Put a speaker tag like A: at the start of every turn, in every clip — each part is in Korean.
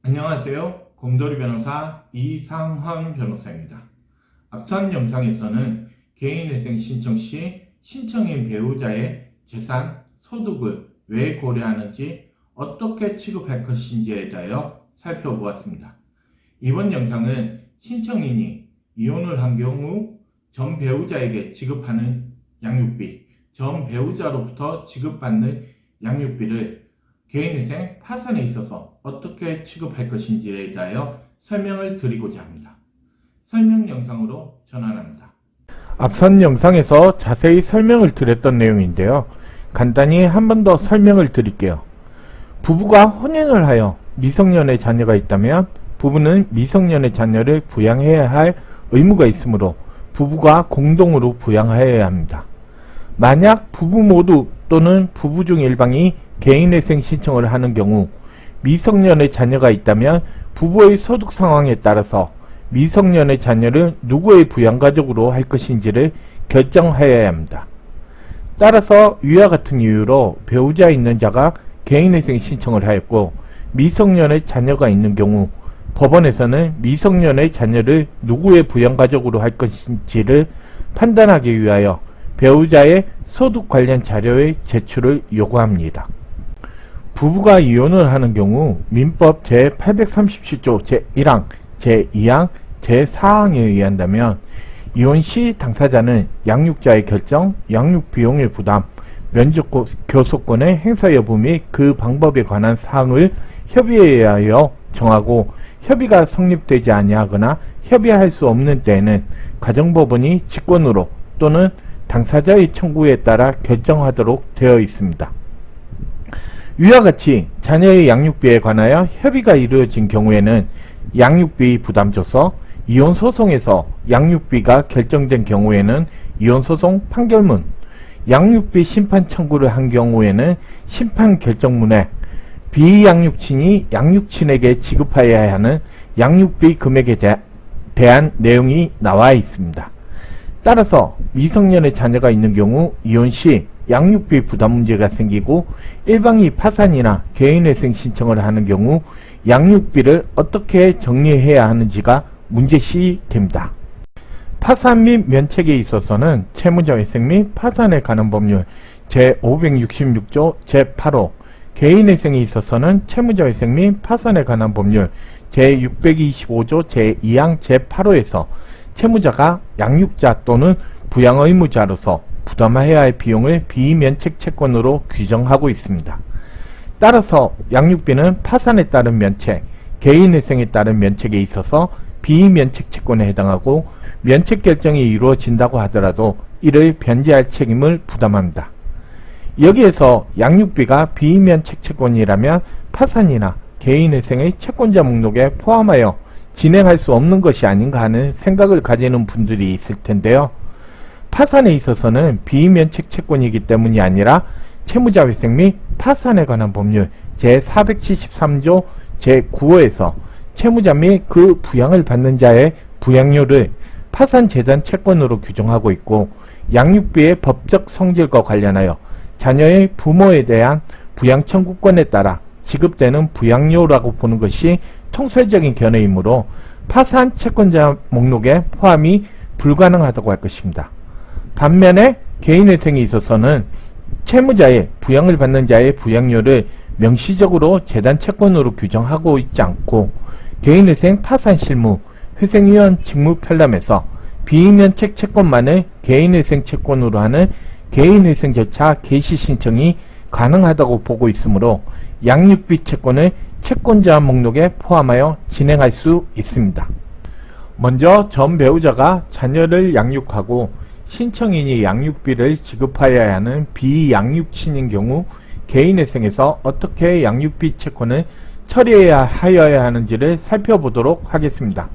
A: 안녕하세요. 곰돌이 변호사 이상황 변호사입니다. 앞선 영상에서는 개인회생 신청 시 신청인 배우자의 재산, 소득을 왜 고려하는지, 어떻게 취급할 것인지에 대하여 살펴보았습니다. 이번 영상은 신청인이 이혼을 한 경우 전 배우자에게 지급하는 양육비, 전 배우자로부터 지급받는 양육비를 개인회생 파산에 있어서 어떻게 취급할 것인지에 대하여 설명을 드리고자 합니다. 설명 영상으로 전환합니다.
B: 앞선 영상에서 자세히 설명을 드렸던 내용인데요. 간단히 한 번 더 설명을 드릴게요. 부부가 혼인을 하여 미성년의 자녀가 있다면 부부는 미성년의 자녀를 부양해야 할 의무가 있으므로 부부가 공동으로 부양하여야 합니다. 만약 부부 모두 또는 부부 중 일방이 개인회생 신청을 하는 경우 미성년의 자녀가 있다면 부부의 소득 상황에 따라서 미성년의 자녀를 누구의 부양가족으로 할 것인지를 결정하여야 합니다. 따라서 위와 같은 이유로 배우자 있는 자가 개인회생 신청을 하였고 미성년의 자녀가 있는 경우 법원에서는 미성년의 자녀를 누구의 부양가족으로 할 것인지를 판단하기 위하여 배우자의 소득 관련 자료의 제출을 요구합니다. 부부가 이혼을 하는 경우 민법 제837조 제1항, 제2항, 제4항에 의한다면 이혼 시 당사자는 양육자의 결정, 양육 비용의 부담, 면접 교섭권의 행사 여부 및 그 방법에 관한 사항을 협의에 의하여 정하고 협의가 성립되지 아니하거나 협의할 수 없는 때에는 가정법원이 직권으로 또는 당사자의 청구에 따라 결정하도록 되어 있습니다. 위와 같이 자녀의 양육비에 관하여 협의가 이루어진 경우에는 양육비 부담조서, 이혼소송에서 양육비가 결정된 경우에는 이혼소송 판결문, 양육비 심판 청구를 한 경우에는 심판 결정문에 비양육친이 양육친에게 지급하여야 하는 양육비 금액에 대한 내용이 나와 있습니다. 따라서 미성년의 자녀가 있는 경우 이혼 시 양육비 부담 문제가 생기고 일방이 파산이나 개인회생 신청을 하는 경우 양육비를 어떻게 정리해야 하는지가 문제시 됩니다. 파산 및 면책에 있어서는 채무자회생 및 파산에 관한 법률 제566조 제8호, 개인회생에 있어서는 채무자회생 및 파산에 관한 법률 제625조 제2항 제8호에서 채무자가 양육자 또는 부양의무자로서 부담해야 할 비용을 비면책 채권으로 규정하고 있습니다. 따라서 양육비는 파산에 따른 면책, 개인회생에 따른 면책에 있어서 비면책 채권에 해당하고 면책 결정이 이루어진다고 하더라도 이를 변제할 책임을 부담합니다. 여기에서 양육비가 비면책 채권이라면 파산이나 개인회생의 채권자 목록에 포함하여 진행할 수 없는 것이 아닌가 하는 생각을 가지는 분들이 있을 텐데요. 파산에 있어서는 비면책 채권이기 때문이 아니라 채무자회생 및 파산에 관한 법률 제473조 제9호에서 채무자 및 그 부양을 받는 자의 부양료를 파산재산 채권으로 규정하고 있고 양육비의 법적 성질과 관련하여 자녀의 부모에 대한 부양 청구권에 따라 지급되는 부양료라고 보는 것이 통설적인 견해이므로 파산 채권자 목록에 포함이 불가능하다고 할 것입니다. 반면에 개인회생에 있어서는 채무자의 부양을 받는 자의 부양료를 명시적으로 재단 채권으로 규정하고 있지 않고 개인회생 파산 실무, 회생위원 직무 편람에서 비면책 채권만을 개인회생 채권으로 하는 개인회생 절차 개시 신청이 가능하다고 보고 있으므로 양육비 채권을 채권자 목록에 포함하여 진행할 수 있습니다. 먼저 전 배우자가 자녀를 양육하고 신청인이 양육비를 지급하여야 하는 비양육친인 경우 개인회생에서 어떻게 양육비 채권을 처리해야 하는지를 살펴보도록 하겠습니다.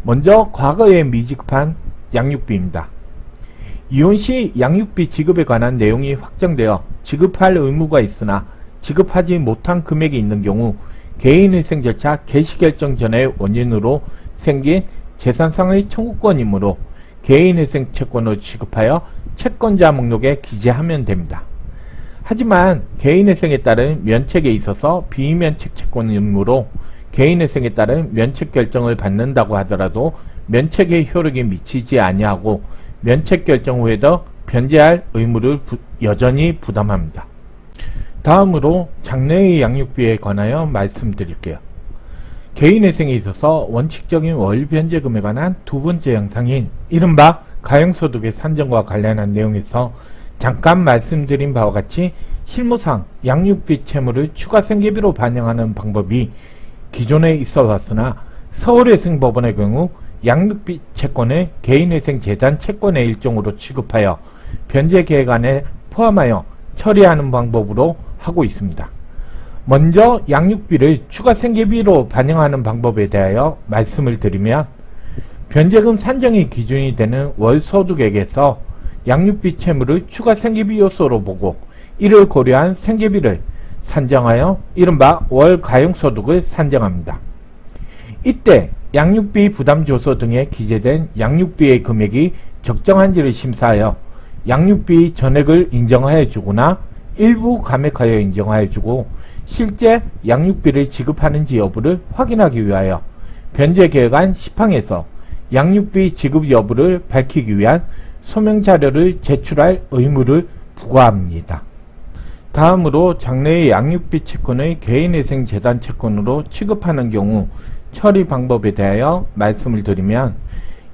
B: 먼저 과거에 미지급한 양육비입니다. 이혼 시 양육비 지급에 관한 내용이 확정되어 지급할 의무가 있으나 지급하지 못한 금액이 있는 경우 개인회생 절차 개시결정 전의 원인으로 생긴 재산상의 청구권이므로 개인회생 채권을 지급하여 채권자 목록에 기재하면 됩니다. 하지만 개인회생에 따른 면책에 있어서 비면책 채권이므로 개인회생에 따른 면책 결정을 받는다고 하더라도 면책의 효력이 미치지 아니하고 면책 결정 후에도 변제할 의무를 여전히 부담합니다. 다음으로 장래의 양육비에 관하여 말씀드릴게요. 개인회생에 있어서 원칙적인 월변제금에 관한 두 번째 영상인 이른바 가용소득의 산정과 관련한 내용에서 잠깐 말씀드린 바와 같이 실무상 양육비 채무를 추가 생계비로 반영하는 방법이 기존에 있어 왔으나 서울회생법원의 경우 양육비 채권을 개인회생재단 채권의 일종으로 취급하여 변제계획 안에 포함하여 처리하는 방법으로 하고 있습니다. 먼저 양육비를 추가 생계비로 반영하는 방법에 대하여 말씀을 드리면 변제금 산정의 기준이 되는 월소득액에서 양육비 채무를 추가 생계비 요소로 보고 이를 고려한 생계비를 산정하여 이른바 월가용소득을 산정합니다. 이때 양육비 부담조서 등에 기재된 양육비의 금액이 적정한지를 심사하여 양육비 전액을 인정하여 주거나 일부 감액하여 인정하여 주고 실제 양육비를 지급하는지 여부를 확인하기 위하여 변제계획안 10항에서 양육비 지급 여부를 밝히기 위한 소명자료를 제출할 의무를 부과합니다. 다음으로 장래의 양육비 채권의 개인회생재단 채권으로 취급하는 경우 처리 방법에 대하여 말씀을 드리면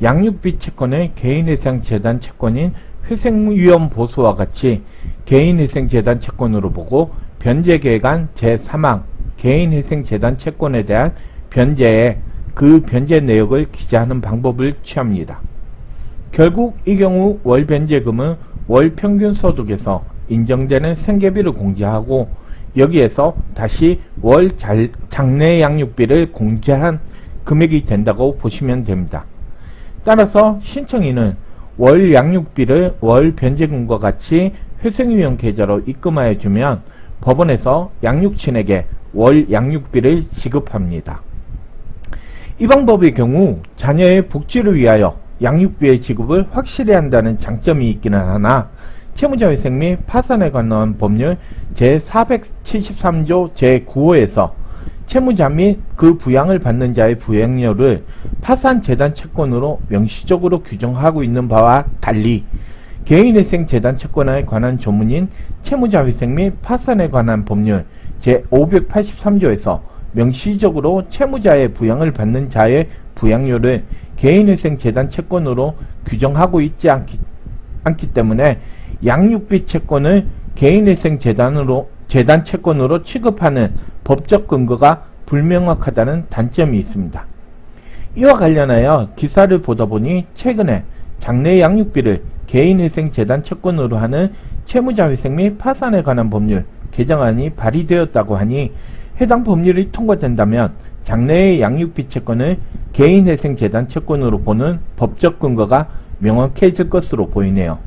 B: 양육비 채권의 개인회생재단 채권인 회생위험 보수와 같이 개인회생재단 채권으로 보고 변제계획안 제3항 개인회생재단 채권에 대한 변제에 그 변제 내역을 기재하는 방법을 취합니다. 결국 이 경우 월변제금은 월평균소득에서 인정되는 생계비를 공제하고 여기에서 다시 월 장래 양육비를 공제한 금액이 된다고 보시면 됩니다. 따라서 신청인은 월 양육비를 월 변제금과 같이 회생위험 계좌로 입금하여 주면 법원에서 양육친에게 월 양육비를 지급합니다. 이 방법의 경우 자녀의 복지를 위하여 양육비의 지급을 확실히 한다는 장점이 있기는 하나 채무자회생 및 파산에 관한 법률 제473조 제9호에서 채무자 및 그 부양을 받는 자의 부양료를 파산재단 채권으로 명시적으로 규정하고 있는 바와 달리 개인회생 재단 채권에 관한 조문인 채무자회생 및 파산에 관한 법률 제583조에서 명시적으로 채무자의 부양을 받는 자의 부양료를 개인회생 재단 채권으로 규정하고 있지 않기 때문에 양육비 채권을 개인회생 재단 채권으로 취급하는 법적 근거가 불명확하다는 단점이 있습니다. 이와 관련하여 기사를 보다 보니 최근에 장래 양육비를 개인회생 재단 채권으로 하는 채무자회생 및 파산에 관한 법률 개정안이 발의되었다고 하니 해당 법률이 통과된다면 장래의 양육비 채권을 개인회생 재단 채권으로 보는 법적 근거가 명확해질 것으로 보이네요.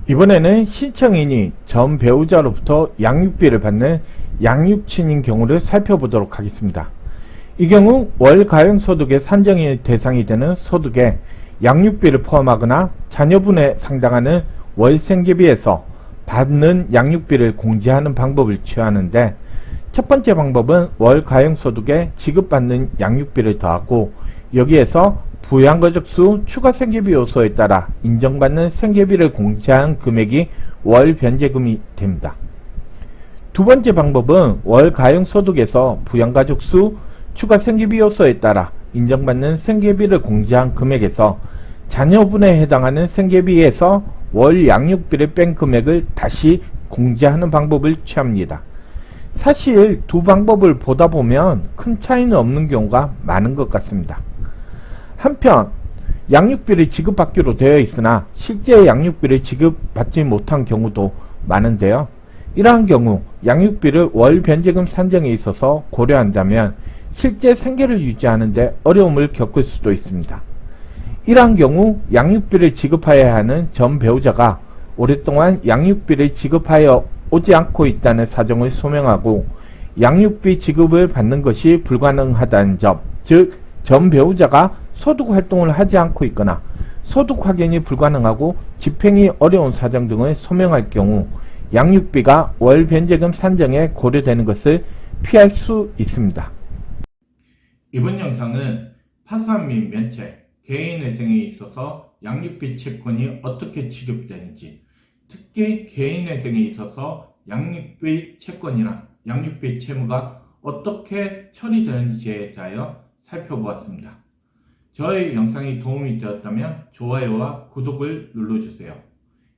B: 이번에는 신청인이 전 배우자로부터 양육비를 받는 양육친인 경우를 살펴보도록 하겠습니다. 이 경우 월 가용소득의 산정의 대상이 되는 소득에 양육비를 포함하거나 자녀분에 상당하는 월 생계비에서 받는 양육비를 공제하는 방법을 취하는데 첫 번째 방법은 월 가용소득에 지급받는 양육비를 더하고 여기에서 부양가족수 추가 생계비 요소에 따라 인정받는 생계비를 공제한 금액이 월 변제금이 됩니다. 두 번째 방법은 월 가용소득에서 부양가족수 추가 생계비 요소에 따라 인정받는 생계비를 공제한 금액에서 자녀분에 해당하는 생계비에서 월 양육비를 뺀 금액을 다시 공제하는 방법을 취합니다. 사실 두 방법을 보다 보면 큰 차이는 없는 경우가 많은 것 같습니다. 한편 양육비를 지급받기로 되어 있으나 실제 양육비를 지급받지 못한 경우도 많은데요. 이러한 경우 양육비를 월 변제금 산정에 있어서 고려한다면 실제 생계를 유지하는 데 어려움을 겪을 수도 있습니다. 이러한 경우 양육비를 지급하여야 하는 전 배우자가 오랫동안 양육비를 지급하여 오지 않고 있다는 사정을 소명하고 양육비 지급을 받는 것이 불가능하다는 점, 즉 전 배우자가 소득활동을 하지 않고 있거나 소득 확인이 불가능하고 집행이 어려운 사정 등을 소명할 경우 양육비가 월 변제금 산정에 고려되는 것을 피할 수 있습니다.
A: 이번 영상은 파산 및 면책, 개인회생에 있어서 양육비 채권이 어떻게 취급되는지, 특히 개인회생에 있어서 양육비 채권이나 양육비 채무가 어떻게 처리되는지에 대하여 살펴보았습니다. 저의 영상이 도움이 되었다면 좋아요와 구독을 눌러주세요.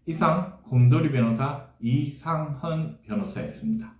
A: 이상 곰돌이 변호사 이상헌 변호사였습니다.